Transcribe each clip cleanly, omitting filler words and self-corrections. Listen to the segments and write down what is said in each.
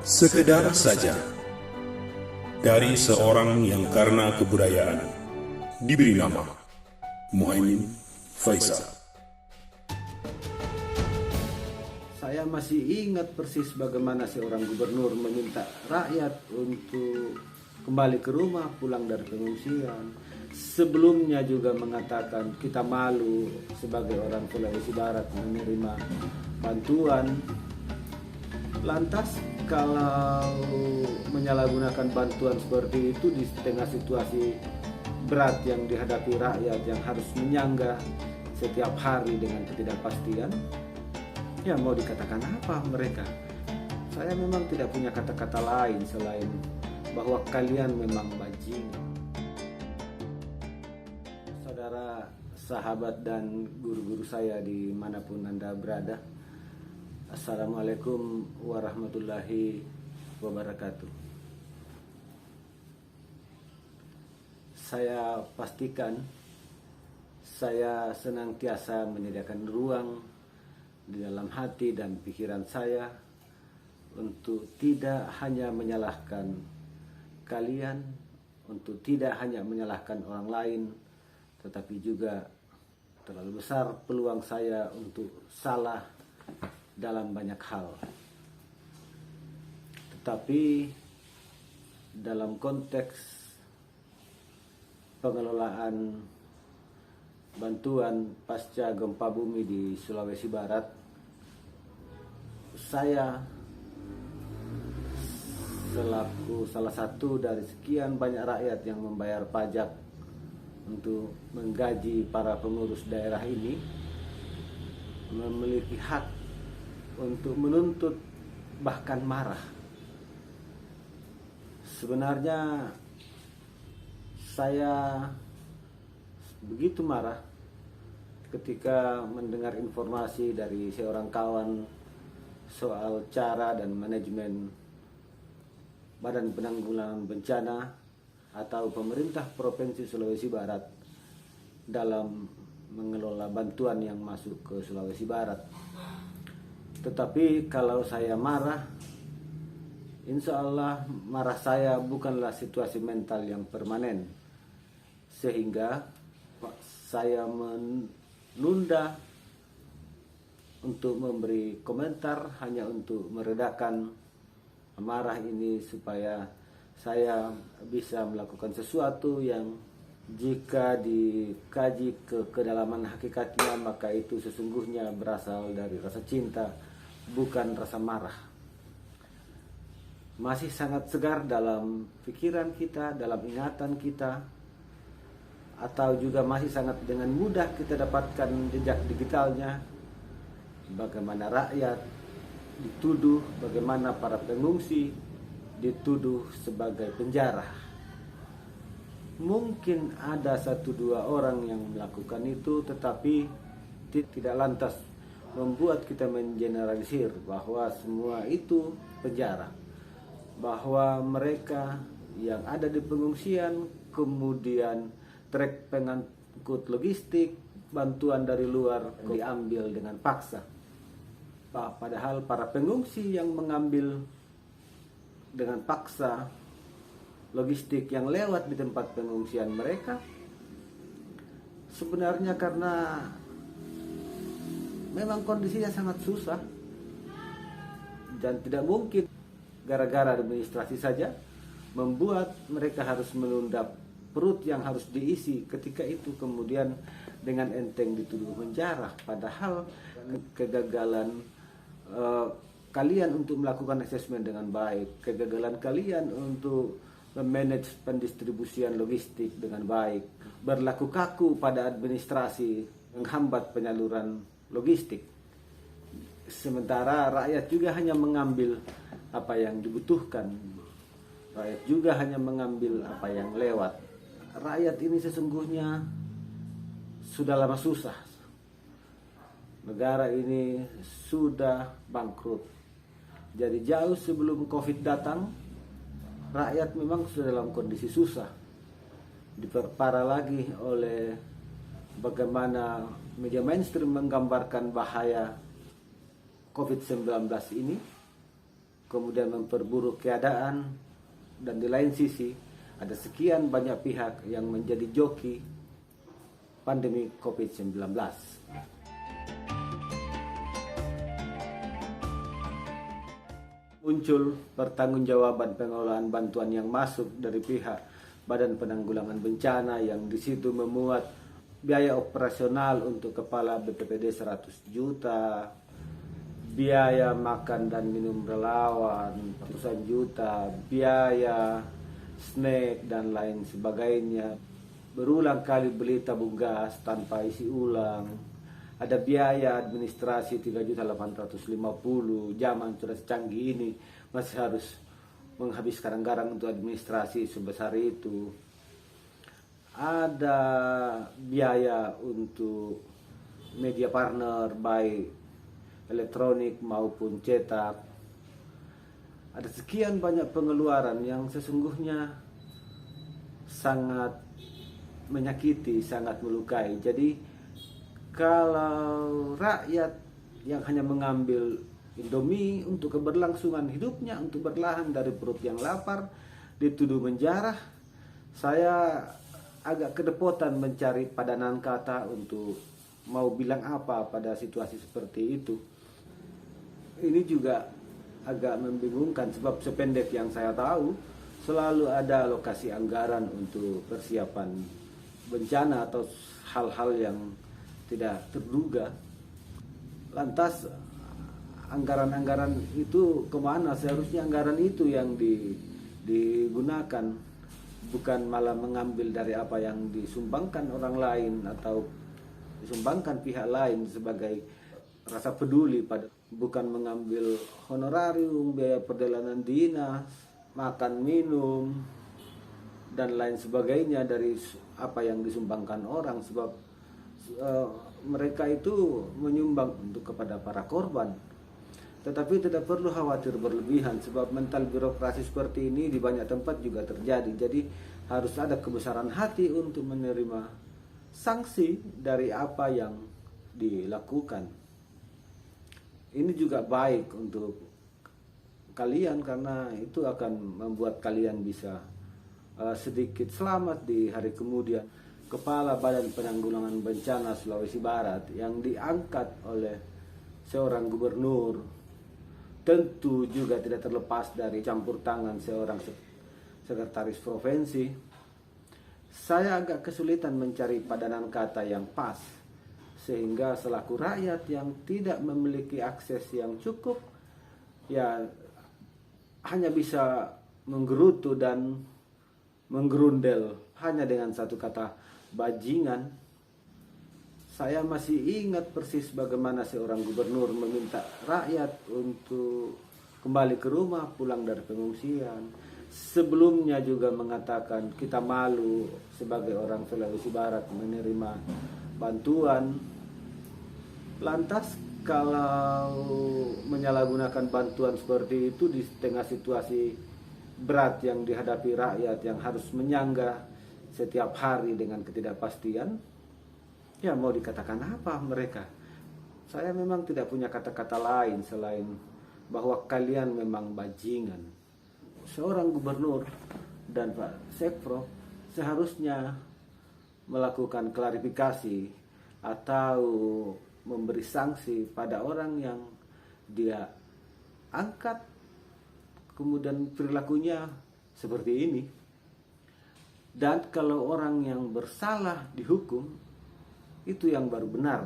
Sekedar saja dari seorang yang karena kebudayaan diberi nama Muhaimin Faisal. Saya masih ingat persis bagaimana seorang gubernur meminta rakyat untuk kembali ke rumah pulang dari pengungsian. Sebelumnya juga mengatakan kita malu sebagai orang Sulawesi Barat menerima bantuan. Lantas kalau menyalahgunakan bantuan seperti itu di tengah situasi berat yang dihadapi rakyat yang harus menyangga setiap hari dengan ketidakpastian, ya mau dikatakan apa mereka? Saya memang tidak punya kata-kata lain selain bahwa kalian memang bajingan. Saudara, sahabat dan guru-guru saya dimanapun Anda berada, Assalamualaikum warahmatullahi wabarakatuh. Saya pastikan saya senantiasa menyediakan ruang di dalam hati dan pikiran saya untuk tidak hanya menyalahkan kalian, untuk tidak hanya menyalahkan orang lain, tetapi juga terlalu besar peluang saya untuk salah dalam banyak hal. Tetapi dalam konteks pengelolaan bantuan pasca gempa bumi di Sulawesi Barat, saya selaku salah satu dari sekian banyak rakyat yang membayar pajak untuk menggaji para pengurus daerah ini, memiliki hak untuk menuntut bahkan marah. Sebenarnya saya begitu marah ketika mendengar informasi dari seorang kawan soal cara dan manajemen Badan Penanggulangan Bencana atau pemerintah Provinsi Sulawesi Barat dalam mengelola bantuan yang masuk ke Sulawesi Barat. Tetapi kalau saya marah, insya Allah marah saya bukanlah situasi mental yang permanen, sehingga saya menunda untuk memberi komentar hanya untuk meredakan amarah ini, supaya saya bisa melakukan sesuatu yang jika dikaji ke kedalaman hakikatnya, maka itu sesungguhnya berasal dari rasa cinta, bukan rasa marah. Masih sangat segar dalam pikiran kita, dalam ingatan kita, atau juga masih sangat dengan mudah kita dapatkan jejak digitalnya, bagaimana rakyat dituduh, bagaimana para pengungsi dituduh sebagai penjara. Mungkin ada 1-2 orang yang melakukan itu, tetapi tidak lantas membuat kita mengeneralisir bahwa semua itu penjara, bahwa mereka yang ada di pengungsian kemudian trek pengangkut logistik bantuan dari luar diambil dengan paksa. Padahal para pengungsi yang mengambil dengan paksa logistik yang lewat di tempat pengungsian mereka sebenarnya karena memang kondisinya sangat susah, dan tidak mungkin gara-gara administrasi saja membuat mereka harus menunda perut yang harus diisi, ketika itu kemudian dengan enteng dituduh penjara. Padahal kegagalan kalian untuk melakukan asesmen dengan baik, kegagalan kalian untuk memanage pendistribusian logistik dengan baik, berlaku kaku pada administrasi menghambat penyaluran logistik. Sementara rakyat juga hanya mengambil apa yang dibutuhkan, rakyat juga hanya mengambil apa yang lewat. Rakyat ini sesungguhnya sudah lama susah. Negara ini sudah bangkrut. Jadi jauh sebelum COVID datang, rakyat memang sudah dalam kondisi susah. Diperparah lagi oleh bagaimana media mainstream menggambarkan bahaya COVID-19 ini. kemudian memperburuk keadaan, dan di lain sisi ada sekian banyak pihak yang menjadi joki pandemi COVID-19. Muncul pertanggungjawaban pengelolaan bantuan yang masuk dari pihak Badan Penanggulangan Bencana yang di situ memuat biaya operasional untuk kepala BPPD 100 juta, biaya makan dan minum relawan ratusan juta, biaya snack dan lain sebagainya. Berulang kali beli tabung gas tanpa isi ulang. Ada biaya administrasi 3.850.000. Zaman sudah canggih ini masih harus menghabiskan anggaran untuk administrasi sebesar itu. Ada biaya untuk media partner baik elektronik maupun cetak. Ada sekian banyak pengeluaran yang sesungguhnya sangat menyakiti, sangat melukai. Jadi kalau rakyat yang hanya mengambil Indomie untuk keberlangsungan hidupnya, untuk berlahan dari perut yang lapar, dituduh menjarah, saya agak kedepotan mencari padanan kata untuk mau bilang apa pada situasi seperti itu. Ini juga agak membingungkan sebab sependek yang saya tahu selalu ada alokasi anggaran untuk persiapan bencana atau hal-hal yang tidak terduga. Lantas anggaran-anggaran itu kemana? Seharusnya anggaran itu yang digunakan, bukan malah mengambil dari apa yang disumbangkan orang lain atau disumbangkan pihak lain sebagai rasa peduli, pada bukan mengambil honorarium, biaya perjalanan dinas, makan minum dan lain sebagainya dari apa yang disumbangkan orang, sebab mereka itu menyumbang untuk kepada para korban. Tetapi tidak perlu khawatir berlebihan sebab mental birokrasi seperti ini di banyak tempat juga terjadi. Jadi harus ada kebesaran hati untuk menerima sanksi dari apa yang dilakukan. Ini juga baik untuk kalian karena itu akan membuat kalian bisa sedikit selamat di hari kemudian. Kepala Badan Penanggulangan Bencana Sulawesi Barat yang diangkat oleh seorang gubernur tentu juga tidak terlepas dari campur tangan seorang sekretaris provinsi. Saya agak kesulitan mencari padanan kata yang pas, sehingga selaku rakyat yang tidak memiliki akses yang cukup, ya hanya bisa menggerutu dan menggerundel hanya dengan satu kata, bajingan. Saya masih ingat persis bagaimana seorang gubernur meminta rakyat untuk kembali ke rumah pulang dari pengungsian. Sebelumnya juga mengatakan kita malu sebagai orang Sulawesi Barat menerima bantuan. Lantas kalau menyalahgunakan bantuan seperti itu di tengah situasi berat yang dihadapi rakyat yang harus menyangga setiap hari dengan ketidakpastian, ya mau dikatakan apa mereka? Saya memang tidak punya kata-kata lain selain bahwa kalian memang bajingan. Seorang gubernur dan Pak Sekpro seharusnya melakukan klarifikasi atau memberi sanksi pada orang yang dia angkat kemudian perilakunya seperti ini. Dan kalau orang yang bersalah dihukum, itu yang baru benar.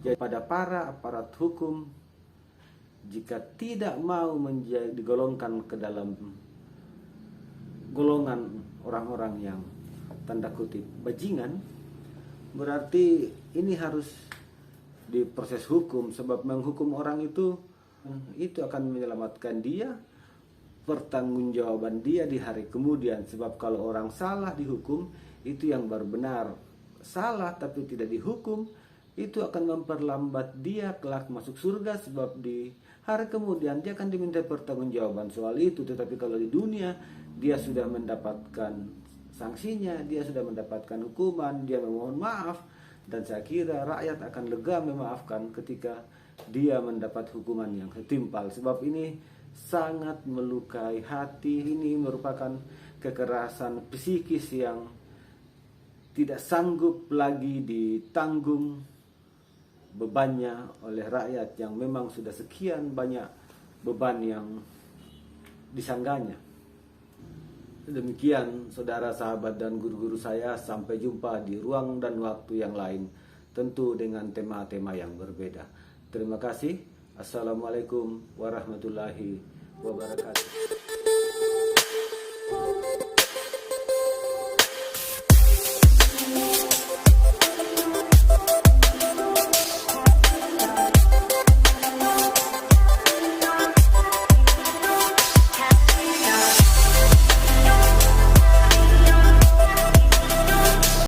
Jadi pada para aparat hukum, jika tidak mau digolongkan ke dalam golongan orang-orang yang tanda kutip bajingan, berarti ini harus diproses hukum. Sebab menghukum orang itu akan menyelamatkan dia, pertanggungjawaban dia di hari kemudian. Sebab kalau orang salah dihukum, itu yang baru benar. Salah tapi tidak dihukum, itu akan memperlambat dia kelak masuk surga. Sebab di hari kemudian dia akan diminta pertanggungjawaban soal itu. Tetapi kalau di dunia dia sudah mendapatkan sanksinya, dia sudah mendapatkan hukuman, dia memohon maaf, dan saya kira rakyat akan lega memaafkan ketika dia mendapat hukuman yang setimpal. Sebab ini sangat melukai hati. Ini merupakan kekerasan psikis yang tidak sanggup lagi ditanggung bebannya oleh rakyat yang memang sudah sekian banyak beban yang disangganya. Demikian saudara, sahabat, dan guru-guru saya. Sampai jumpa di ruang dan waktu yang lain, tentu dengan tema-tema yang berbeda. Terima kasih. Assalamualaikum warahmatullahi wabarakatuh.